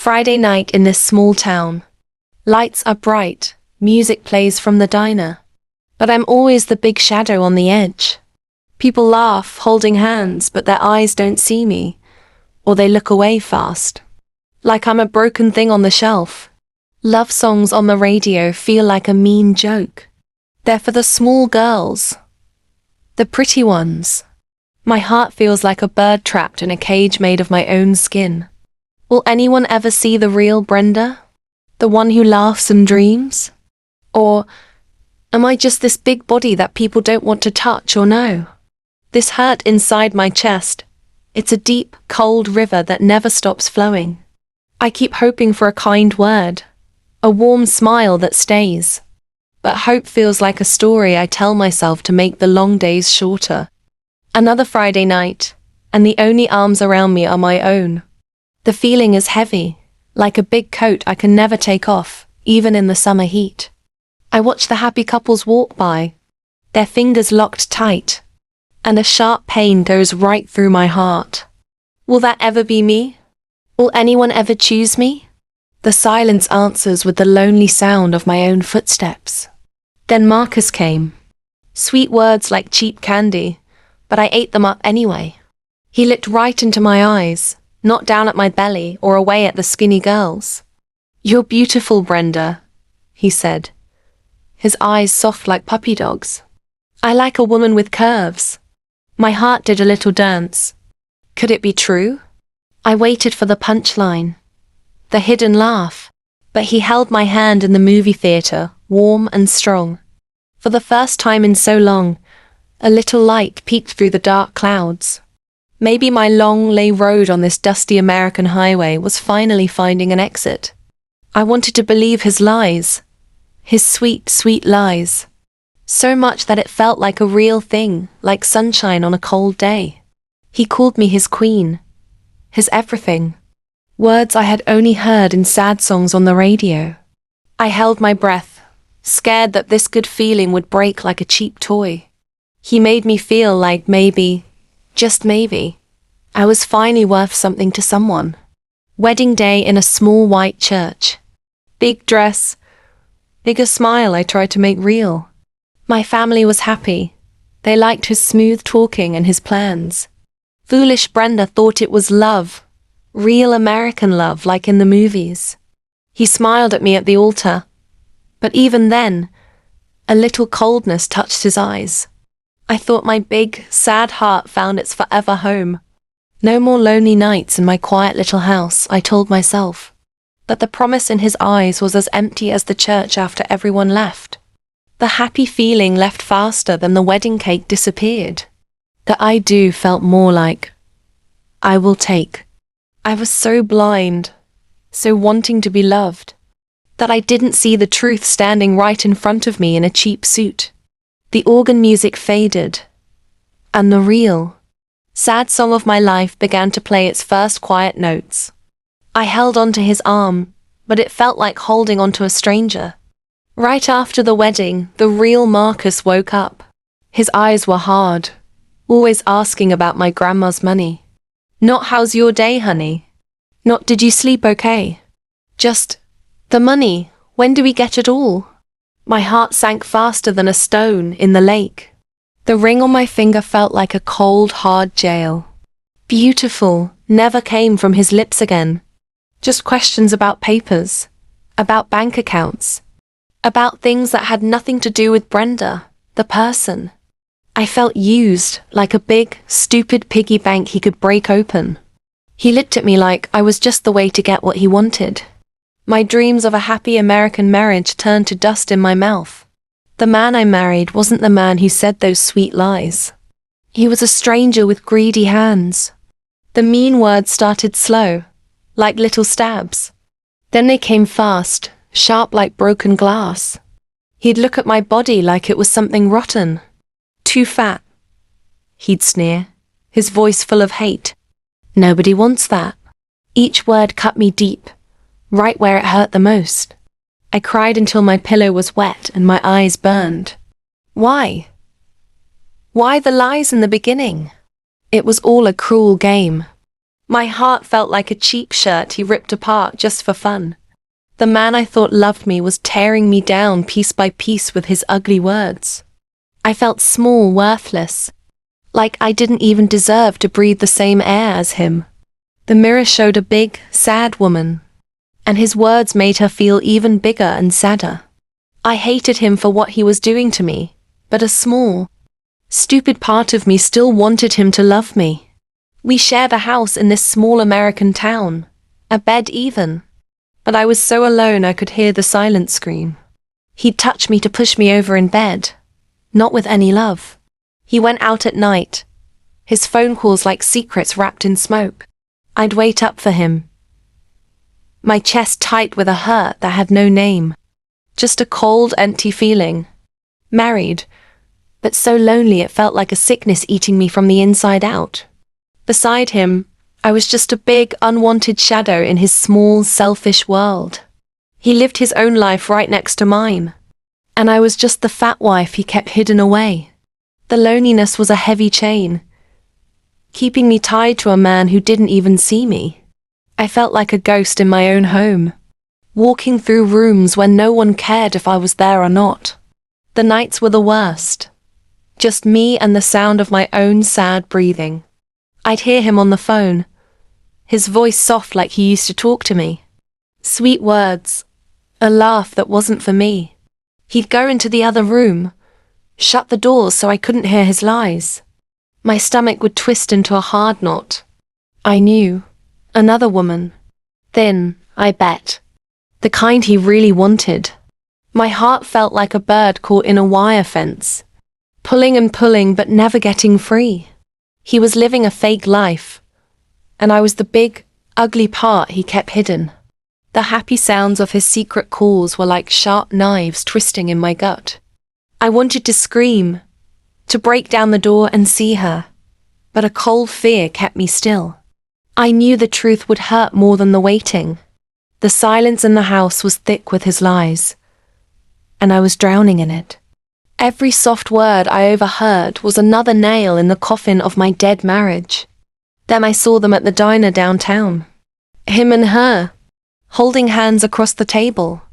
Friday night in this small town. Lights are bright, music plays from the diner. But I'm always the big shadow on the edge. People laugh, holding hands, but their eyes don't see me, or they look away fast. Like I'm a broken thing on the shelf. Love songs on the radio feel like a mean joke. They're for the small girls, the pretty ones. My heart feels like a bird trapped in a cage made of my own skin. Will anyone ever see the real Brenda? The one who laughs and dreams? Or am I just this big body that people don't want to touch or know? This hurt inside my chest, it's a deep, cold river that never stops flowing. I keep hoping for a kind word, a warm smile that stays. But hope feels like a story I tell myself to make the long days shorter. Another Friday night, and the only arms around me are my own. The feeling is heavy, like a big coat I can never take off, even in the summer heat. I watch the happy couples walk by, their fingers locked tight, and a sharp pain goes right through my heart. Will that ever be me? Will anyone ever choose me? The silence answers with the lonely sound of my own footsteps. Then Marcus came. Sweet words like cheap candy, but I ate them up anyway. He looked right into my eyes, not down at my belly or away at the skinny girls. "You're beautiful, Brenda," he said, his eyes soft like puppy dogs. "I like a woman with curves." My heart did a little dance. Could it be true? I waited for the punchline, the hidden laugh, but he held my hand in the movie theater, warm and strong. For the first time in so long, a little light peeked through the dark clouds. Maybe my long, lay road on this dusty American highway was finally finding an exit. I wanted to believe his lies, his sweet, sweet lies. So much that it felt like a real thing, like sunshine on a cold day. He called me his queen, his everything. Words I had only heard in sad songs on the radio. I held my breath, scared that this good feeling would break like a cheap toy. He made me feel like maybe, just maybe, I was finally worth something to someone. Wedding day in a small white church. Big dress, bigger smile I tried to make real. My family was happy. They liked his smooth talking and his plans. Foolish Brenda thought it was love, real American love like in the movies. He smiled at me at the altar, but even then, a little coldness touched his eyes. I thought my big, sad heart found its forever home. No more lonely nights in my quiet little house, I told myself. But the promise in his eyes was as empty as the church after everyone left. The happy feeling left faster than the wedding cake disappeared. The I do felt more like, I will take. I was so blind, so wanting to be loved, that I didn't see the truth standing right in front of me in a cheap suit. The organ music faded, and the real, sad song of my life began to play its first quiet notes. I held onto his arm, but it felt like holding onto a stranger. Right after the wedding, the real Marcus woke up. His eyes were hard, always asking about my grandma's money. Not how's your day, honey? Not did you sleep okay? Just, the money, when do we get it all? My heart sank faster than a stone in the lake. The ring on my finger felt like a cold, hard jail. Beautiful never came from his lips again. Just questions about papers, about bank accounts, about things that had nothing to do with Brenda, the person. I felt used, like a big, stupid piggy bank he could break open. He looked at me like I was just the way to get what he wanted. My dreams of a happy American marriage turned to dust in my mouth. The man I married wasn't the man who said those sweet lies. He was a stranger with greedy hands. The mean words started slow, like little stabs. Then they came fast, sharp like broken glass. He'd look at my body like it was something rotten. Too fat, he'd sneer, his voice full of hate. Nobody wants that. Each word cut me deep, right where it hurt the most. I cried until my pillow was wet and my eyes burned. Why? Why the lies in the beginning? It was all a cruel game. My heart felt like a cheap shirt he ripped apart just for fun. The man I thought loved me was tearing me down piece by piece with his ugly words. I felt small, worthless, like I didn't even deserve to breathe the same air as him. The mirror showed a big, sad woman, and his words made her feel even bigger and sadder. I hated him for what he was doing to me, but a small, stupid part of me still wanted him to love me. We shared a house in this small American town, a bed even, but I was so alone I could hear the silent scream. He'd touch me to push me over in bed, not with any love. He went out at night, his phone calls like secrets wrapped in smoke. I'd wait up for him, my chest tight with a hurt that had no name. Just a cold, empty feeling. Married, but so lonely it felt like a sickness eating me from the inside out. Beside him, I was just a big, unwanted shadow in his small, selfish world. He lived his own life right next to mine, and I was just the fat wife he kept hidden away. The loneliness was a heavy chain, keeping me tied to a man who didn't even see me. I felt like a ghost in my own home, walking through rooms where no one cared if I was there or not. The nights were the worst, just me and the sound of my own sad breathing. I'd hear him on the phone, his voice soft like he used to talk to me. Sweet words, a laugh that wasn't for me. He'd go into the other room, shut the doors so I couldn't hear his lies. My stomach would twist into a hard knot. I knew. Another woman. Thin, I bet. The kind he really wanted. My heart felt like a bird caught in a wire fence, pulling and pulling but never getting free. He was living a fake life, and I was the big, ugly part he kept hidden. The happy sounds of his secret calls were like sharp knives twisting in my gut. I wanted to scream, to break down the door and see her, but a cold fear kept me still. I knew the truth would hurt more than the waiting. The silence in the house was thick with his lies, and I was drowning in it. Every soft word I overheard was another nail in the coffin of my dead marriage. Then I saw them at the diner downtown. Him and her, holding hands across the table,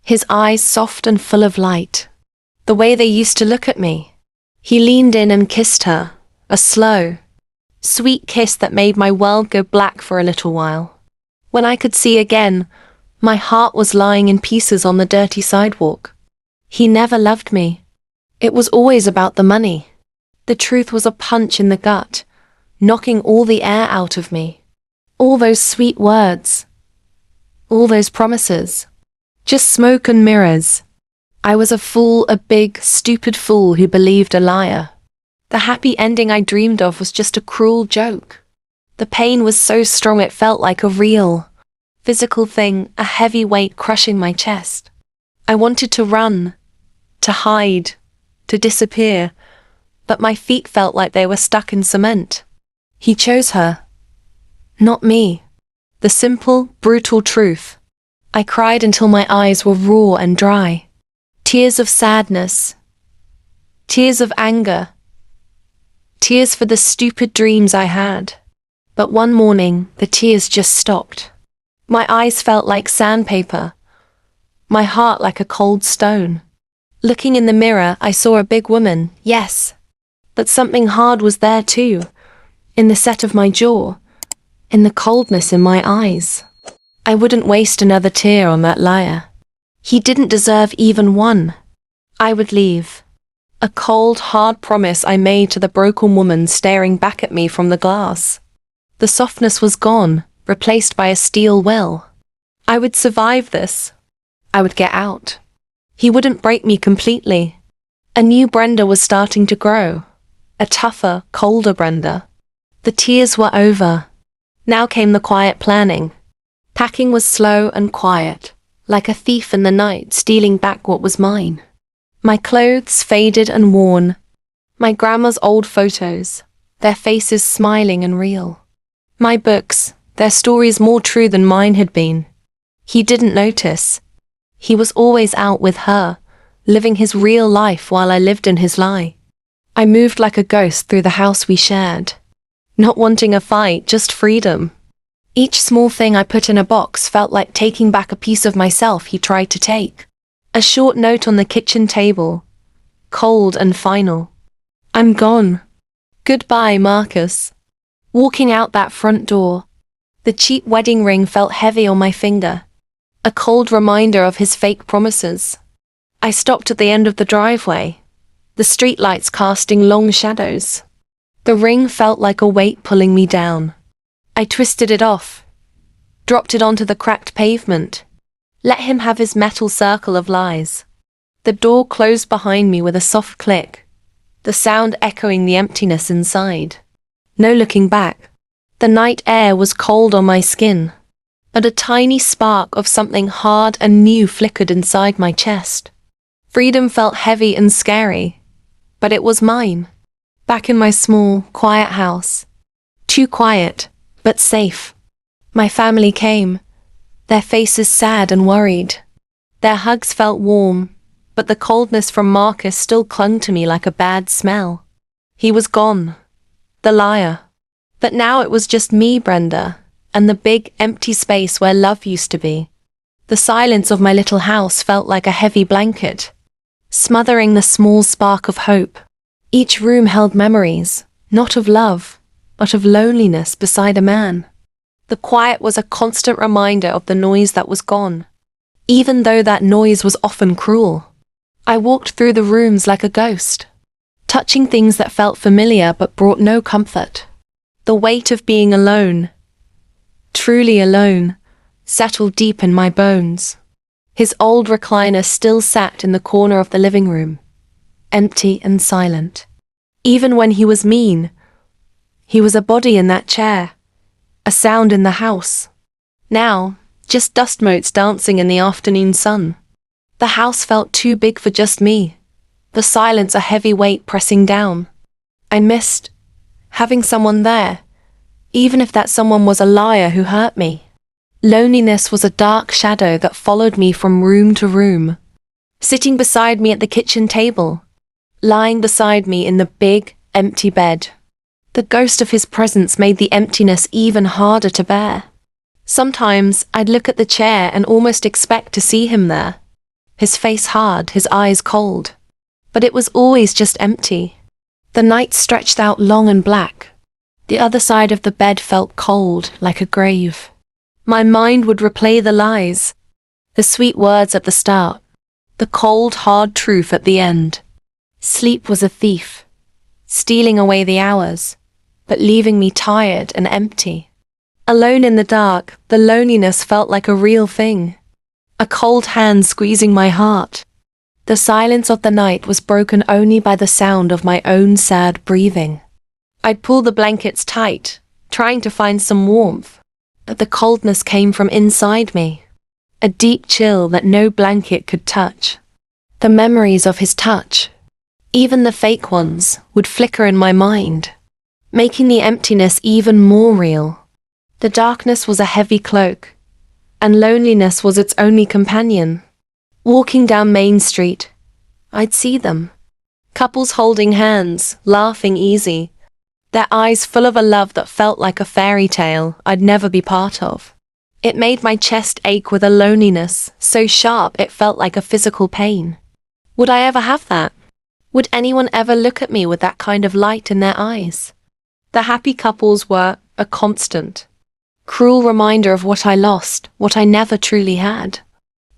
his eyes soft and full of light. The way they used to look at me. He leaned in and kissed her, a slow, sweet kiss that made my world go black for a little while. When I could see again, my heart was lying in pieces on the dirty sidewalk. He never loved me. It was always about the money. The truth was a punch in the gut, knocking all the air out of me. All those sweet words, all those promises, just smoke and mirrors. I was a fool, a big, stupid fool who believed a liar. The happy ending I dreamed of was just a cruel joke. The pain was so strong it felt like a real, physical thing, a heavy weight crushing my chest. I wanted to run, to hide, to disappear, but my feet felt like they were stuck in cement. He chose her, not me. The simple, brutal truth. I cried until my eyes were raw and dry. Tears of sadness, tears of anger, tears for the stupid dreams I had. But one morning, the tears just stopped. My eyes felt like sandpaper, my heart like a cold stone. Looking in the mirror, I saw a big woman, yes, but something hard was there too, in the set of my jaw, in the coldness in my eyes. I wouldn't waste another tear on that liar. He didn't deserve even one. I would leave. A cold, hard promise I made to the broken woman staring back at me from the glass. The softness was gone, replaced by a steel will. I would survive this. I would get out. He wouldn't break me completely. A new Brenda was starting to grow. A tougher, colder Brenda. The tears were over. Now came the quiet planning. Packing was slow and quiet, like a thief in the night stealing back what was mine. My clothes faded and worn. My grandma's old photos, their faces smiling and real. My books, their stories more true than mine had been. He didn't notice. He was always out with her, living his real life while I lived in his lie. I moved like a ghost through the house we shared. Not wanting a fight, just freedom, Each small thing I put in a box felt like taking back a piece of myself he tried to take. A short note on the kitchen table. Cold and final. I'm gone. Goodbye, Marcus. Walking out that front door, the cheap wedding ring felt heavy on my finger. A cold reminder of his fake promises. I stopped at the end of the driveway, the streetlights casting long shadows. The ring felt like a weight pulling me down. I twisted it off, dropped it onto the cracked pavement. Let him have his metal circle of lies. The door closed behind me with a soft click, the sound echoing the emptiness inside. No looking back. The night air was cold on my skin, but a tiny spark of something hard and new flickered inside my chest. Freedom felt heavy and scary, but it was mine. Back in my small, quiet house. Too quiet, but safe. My family came, their faces sad and worried. Their hugs felt warm, but the coldness from Marcus still clung to me like a bad smell. He was gone, the liar. But now it was just me, Brenda, and the big, empty space where love used to be. The silence of my little house felt like a heavy blanket, smothering the small spark of hope. Each room held memories, not of love, but of loneliness beside a man. The quiet was a constant reminder of the noise that was gone, even though that noise was often cruel. I walked through the rooms like a ghost, touching things that felt familiar but brought no comfort. The weight of being alone, truly alone, settled deep in my bones. His old recliner still sat in the corner of the living room, empty and silent. Even when he was mean, he was a body in that chair, a sound in the house. Now, just dust motes dancing in the afternoon sun. The house felt too big for just me, the silence a heavy weight pressing down. I missed having someone there, even if that someone was a liar who hurt me. Loneliness was a dark shadow that followed me from room to room, sitting beside me at the kitchen table, lying beside me in the big, empty bed. The ghost of his presence made the emptiness even harder to bear. Sometimes I'd look at the chair and almost expect to see him there, his face hard, his eyes cold. But it was always just empty. The night stretched out long and black. The other side of the bed felt cold, like a grave. My mind would replay the lies, the sweet words at the start, the cold, hard truth at the end. Sleep was a thief, stealing away the hours, but leaving me tired and empty. Alone in the dark, the loneliness felt like a real thing, a cold hand squeezing my heart. The silence of the night was broken only by the sound of my own sad breathing. I'd pull the blankets tight, trying to find some warmth, but the coldness came from inside me, a deep chill that no blanket could touch. The memories of his touch, even the fake ones, would flicker in my mind, making the emptiness even more real. The darkness was a heavy cloak, and loneliness was its only companion. Walking down Main Street, I'd see them. Couples holding hands, laughing easy, their eyes full of a love that felt like a fairy tale I'd never be part of. It made my chest ache with a loneliness so sharp it felt like a physical pain. Would I ever have that? Would anyone ever look at me with that kind of light in their eyes? The happy couples were a constant, cruel reminder of what I lost, what I never truly had.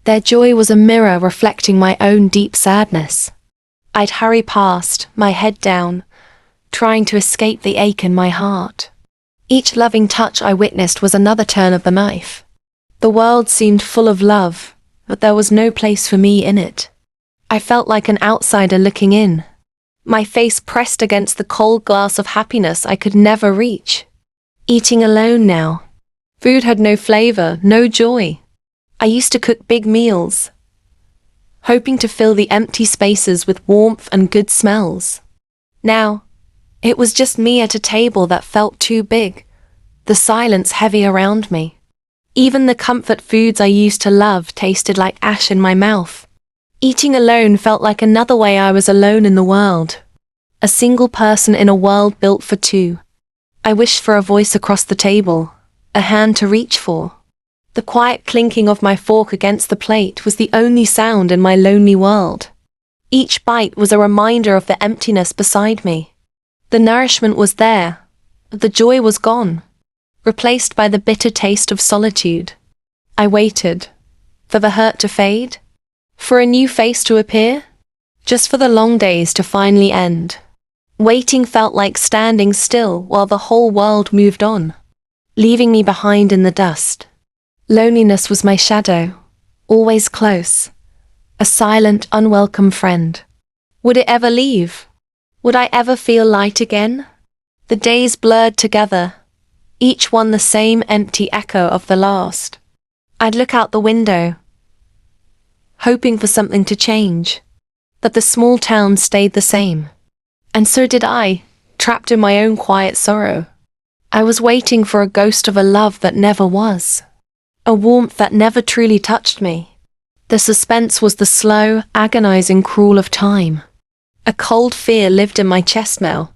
Their joy was a mirror reflecting my own deep sadness. I'd hurry past, my head down, trying to escape the ache in my heart. Each loving touch I witnessed was another turn of the knife. The world seemed full of love, but there was no place for me in it. I felt like an outsider looking in, my face pressed against the cold glass of happiness I could never reach. Eating alone now. Food had no flavor, no joy. I used to cook big meals, hoping to fill the empty spaces with warmth and good smells. Now, it was just me at a table that felt too big, the silence heavy around me. Even the comfort foods I used to love tasted like ash in my mouth. Eating alone felt like another way I was alone in the world, a single person in a world built for two. I wished for a voice across the table, a hand to reach for. The quiet clinking of my fork against the plate was the only sound in my lonely world. Each bite was a reminder of the emptiness beside me. The nourishment was there, but the joy was gone, replaced by the bitter taste of solitude. I waited, for the hurt to fade, for a new face to appear, just for the long days to finally end. Waiting felt like standing still while the whole world moved on, leaving me behind in the dust. Loneliness was my shadow, always close, a silent, unwelcome friend. Would it ever leave? Would I ever feel light again? The days blurred together, each one the same empty echo of the last. I'd look out the window, hoping for something to change, but the small town stayed the same. And so did I, trapped in my own quiet sorrow. I was waiting for a ghost of a love that never was, a warmth that never truly touched me. The suspense was the slow, agonizing crawl of time. A cold fear lived in my chest now,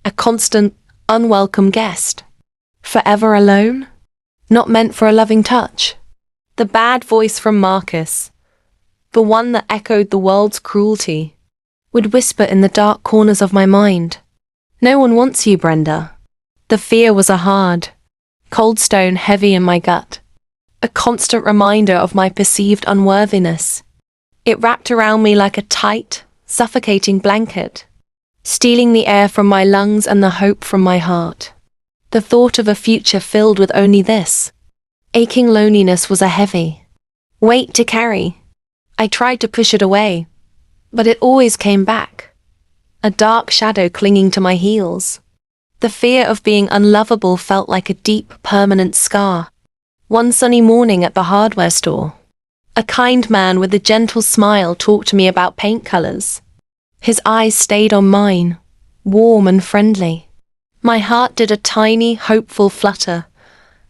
a constant, unwelcome guest. Forever alone? Not meant for a loving touch. The bad voice from Marcus, the one that echoed the world's cruelty, would whisper in the dark corners of my mind, "No one wants you, Brenda." The fear was a hard, cold stone heavy in my gut, a constant reminder of my perceived unworthiness. It wrapped around me like a tight, suffocating blanket, stealing the air from my lungs and the hope from my heart. The thought of a future filled with only this, aching loneliness was a heavy weight to carry. I tried to push it away, but it always came back, a dark shadow clinging to my heels. The fear of being unlovable felt like a deep, permanent scar. One sunny morning at the hardware store, a kind man with a gentle smile talked to me about paint colors. His eyes stayed on mine, warm and friendly. My heart did a tiny, hopeful flutter,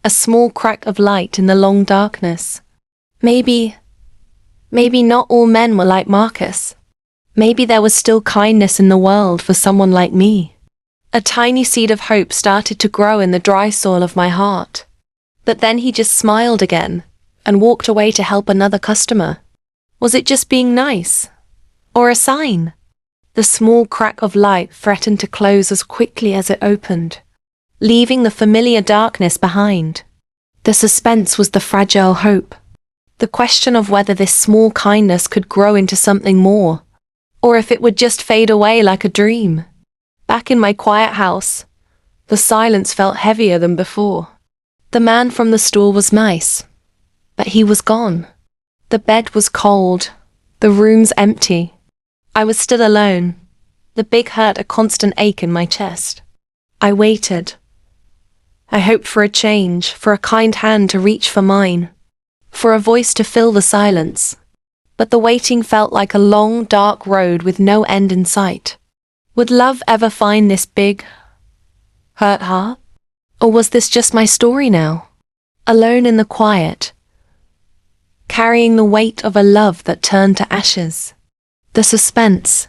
a small crack of light in the long darkness. Maybe not all men were like Marcus. Maybe there was still kindness in the world for someone like me. A tiny seed of hope started to grow in the dry soil of my heart. But then he just smiled again and walked away to help another customer. Was it just being nice? Or a sign? The small crack of light threatened to close as quickly as it opened, leaving the familiar darkness behind. The suspense was the fragile hope, the question of whether this small kindness could grow into something more, or if it would just fade away like a dream. Back in my quiet house, the silence felt heavier than before. The man from the store was nice, but he was gone. The bed was cold, the rooms empty. I was still alone, the big hurt a constant ache in my chest. I waited. I hoped for a change, for a kind hand to reach for mine, for a voice to fill the silence. But the waiting felt like a long, dark road with no end in sight. Would love ever find this big, hurt heart? Or was this just my story now? Alone in the quiet, carrying the weight of a love that turned to ashes. The suspense.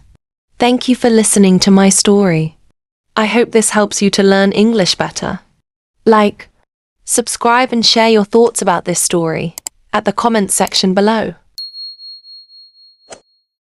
Thank you for listening to my story. I hope this helps you to learn English better. Like, subscribe and share your thoughts about this story at the comments section below.